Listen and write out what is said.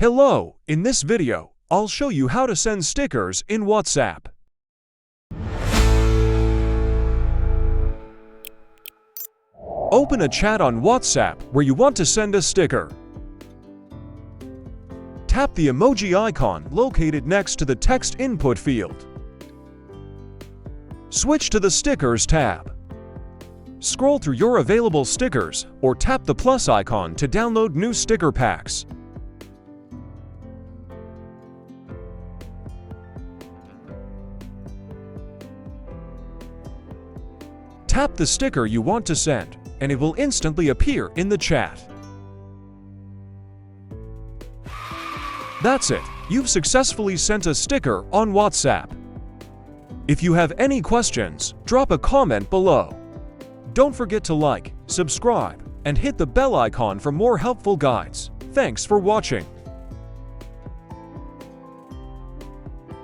Hello, in this video, I'll show you how to send stickers in WhatsApp. Open a chat on WhatsApp where you want to send a sticker. Tap the emoji icon located next to the text input field. Switch to the Stickers tab. Scroll through your available stickers or tap the plus icon to download new sticker packs. Tap the sticker you want to send, and it will instantly appear in the chat. That's it, you've successfully sent a sticker on WhatsApp. If you have any questions, drop a comment below. Don't forget to like, subscribe, and hit the bell icon for more helpful guides. Thanks for watching.